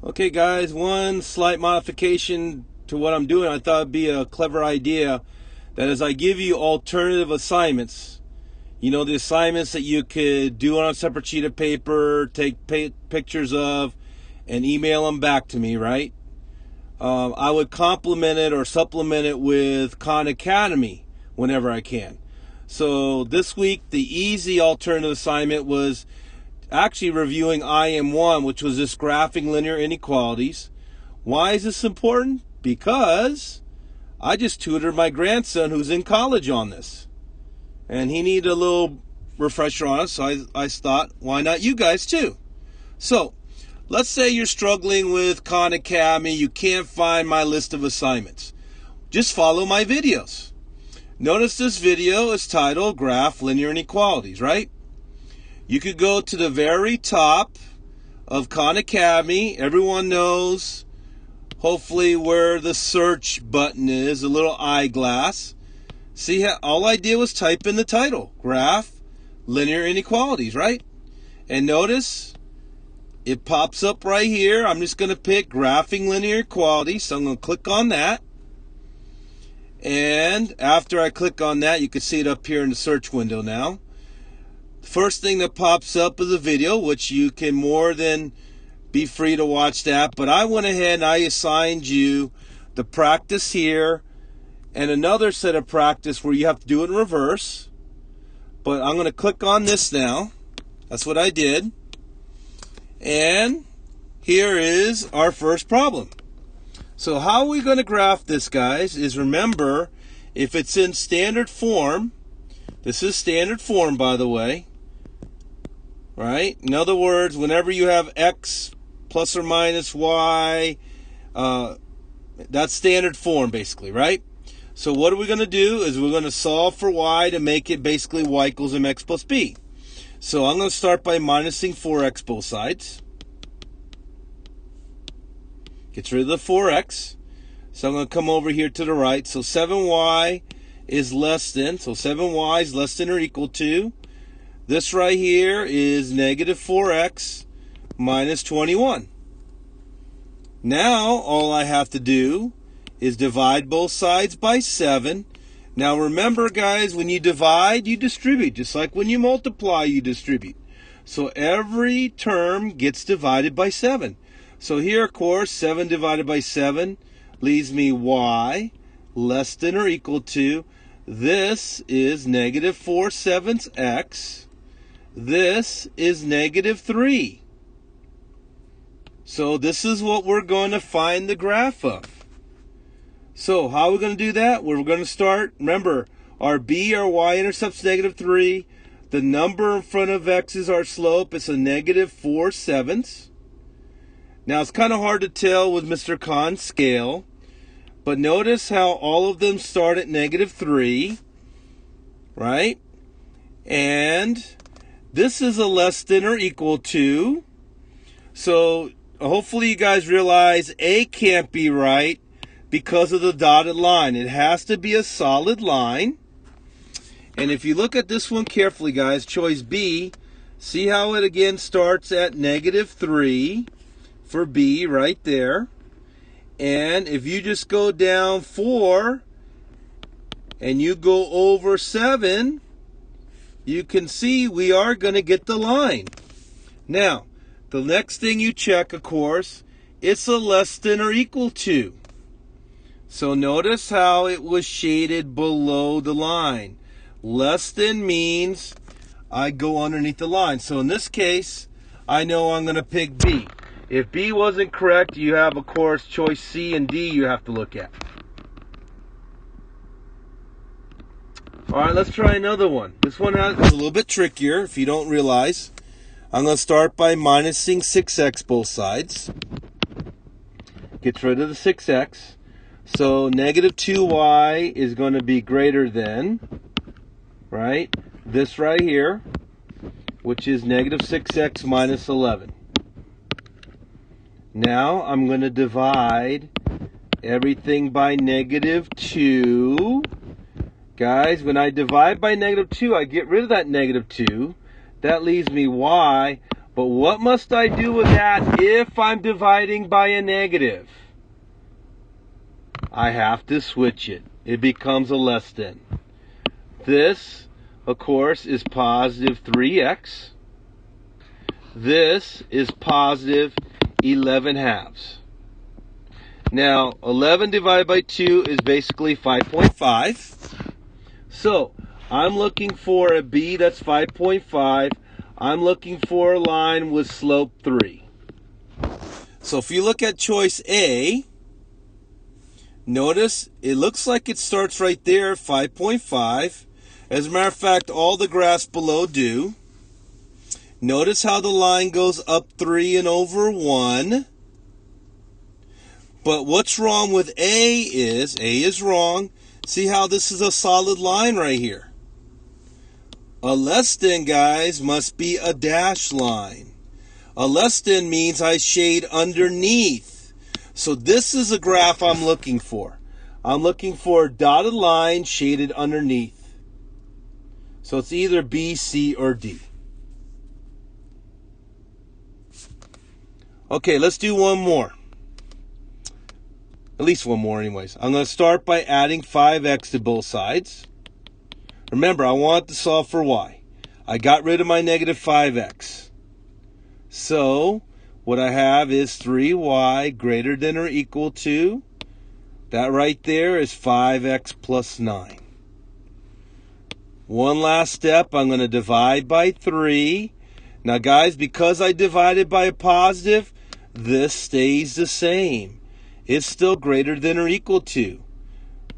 Okay guys, one slight modification to what I'm doing. I thought it'd be a clever idea that as I give you alternative assignments, the assignments that you could do on a separate sheet of paper, take pictures of, and email them back to me, right? I would complement it or supplement it with Khan Academy whenever I can. So this week, the easy alternative assignment was actually reviewing IM1, which was this graphing linear inequalities. Why is this important? Because I just tutored my grandson who's in college on this, and he needed a little refresher on it, so I thought, why not you guys too? So let's say you're struggling with Khan Academy, you can't find my list of assignments. Just follow my videos. Notice this video is titled Graph Linear Inequalities, right? You could go to the very top of Khan Academy. Everyone knows, hopefully, where the search button is, a little eyeglass. See how all I did was type in the title, Graph Linear Inequalities, right? And notice it pops up right here. I'm just going to pick Graphing Linear Inequalities, so I'm going to click on that. And after I click on that, you can see it up here in the search window now. First thing that pops up is a video, which you can more than be free to watch that. But I went ahead and I assigned you the practice here and another set of practice where you have to do it in reverse. But I'm going to click on this now. That's what I did. And here is our first problem. So how are we going to graph this, guys, is remember, if it's in standard form, this is standard form, by the way, right? In other words, whenever you have x plus or minus y, that's standard form, basically, right? So what are we going to do is we're going to solve for y to make it basically y equals mx plus b. So I'm going to start by minusing 4x both sides. Gets rid of the 4x. So I'm going to come over here to the right. So 7y is less than, so 7y is less than or equal to, this right here is negative 4x minus 21. Now all I have to do is divide both sides by 7. Now remember, guys, when you divide, you distribute. Just like when you multiply, you distribute. So every term gets divided by 7. So here, of course, 7 divided by 7 leaves me y less than or equal to, this is negative 4/7 x. This is negative 3. So this is what we're going to find the graph of. So how are we going to do that? We're going to start, remember, our b, our y-intercept's negative 3. The number in front of x is our slope. It's a negative 4/7. Now it's kind of hard to tell with Mr. Khan's scale, but notice how all of them start at negative 3, right? And this is a less than or equal to. So hopefully you guys realize A can't be right because of the dotted line. It has to be a solid line. And if you look at this one carefully, guys, choice B, see how it again starts at negative 3 for B right there. And if you just go down 4 and you go over 7, you can see we are going to get the line. Now, the next thing you check, of course, it's a less than or equal to. So notice how it was shaded below the line. Less than means I go underneath the line. So in this case, I know I'm going to pick B. If B wasn't correct, you have, of course, choice C and D you have to look at. All right, let's try another one. This one is a little bit trickier, if you don't realize. I'm going to start by minusing 6x both sides. Gets rid of the 6x. So negative 2y is going to be greater than, right, this right here, which is negative 6x minus 11. Now I'm going to divide everything by negative 2. Guys, when I divide by negative 2, I get rid of that negative 2. That leaves me y But what must I do with that if I'm dividing by a negative? I have to switch it. It becomes a less than. This, of course, is positive 3x. This is positive 11 halves. Now, 11 divided by 2 is basically 5.5. So, I'm looking for a b that's 5.5. I'm looking for a line with slope 3. So if you look at choice A, notice it looks like it starts right there at 5.5. As a matter of fact, all the graphs below do. Notice how the line goes up 3 and over 1. But what's wrong with A is wrong. See how this is a solid line right here. A less than, guys, must be a dashed line. A less than means I shade underneath. So this is a graph I'm looking for. I'm looking for a dotted line shaded underneath. So it's either B, C, or D. Okay, let's do one more. At least one more anyways. I'm going to start by adding 5x to both sides. Remember, I want to solve for y. I got rid of my negative 5x. So, what I have is 3y greater than or equal to, that right there is 5x plus 9. One last step, I'm going to divide by 3. Now guys, because I divided by a positive, this stays the same. It's still greater than or equal to.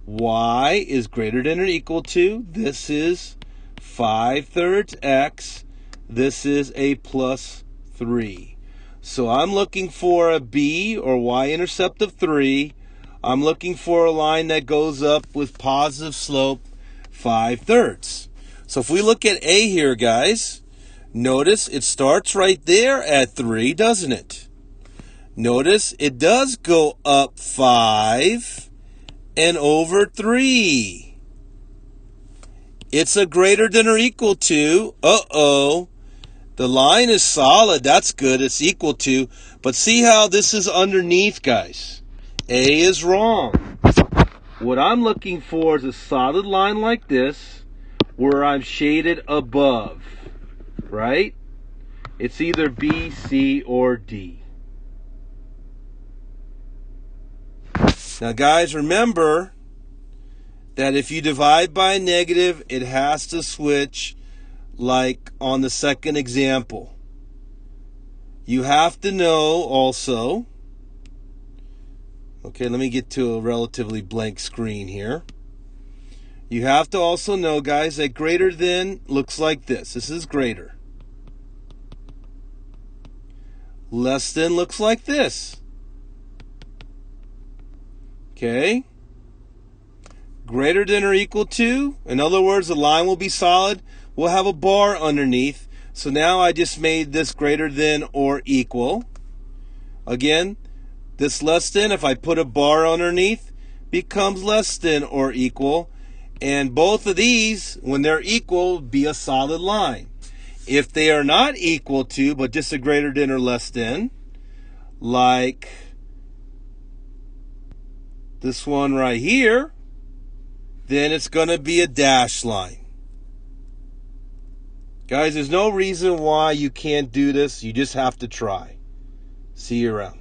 Y is greater than or equal to, this is 5/3 x, this is a plus 3. So I'm looking for a b or y-intercept of 3. I'm looking for a line that goes up with positive slope 5/3. So if we look at A here, guys, notice it starts right there at 3, doesn't it? Notice it does go up 5 and over 3. It's a greater than or equal to. The line is solid. That's good. It's equal to. But see how this is underneath, guys. A is wrong. What I'm looking for is a solid line like this where I'm shaded above. Right? It's either B, C, or D. Now guys, remember that if you divide by a negative, it has to switch like on the second example. You have to know also, okay, let me get to a relatively blank screen here. You have to also know, guys, that greater than looks like this. This is greater. Less than looks like this. Okay? Greater than or equal to, in other words, the line will be solid. We'll have a bar underneath. So now I just made this greater than or equal. Again, this less than, if I put a bar underneath, becomes less than or equal. And both of these, when they're equal, be a solid line. If they are not equal to, but just a greater than or less than, like this one right here, then it's going to be a dashed line. Guys, there's no reason why you can't do this. You just have to try. See you around.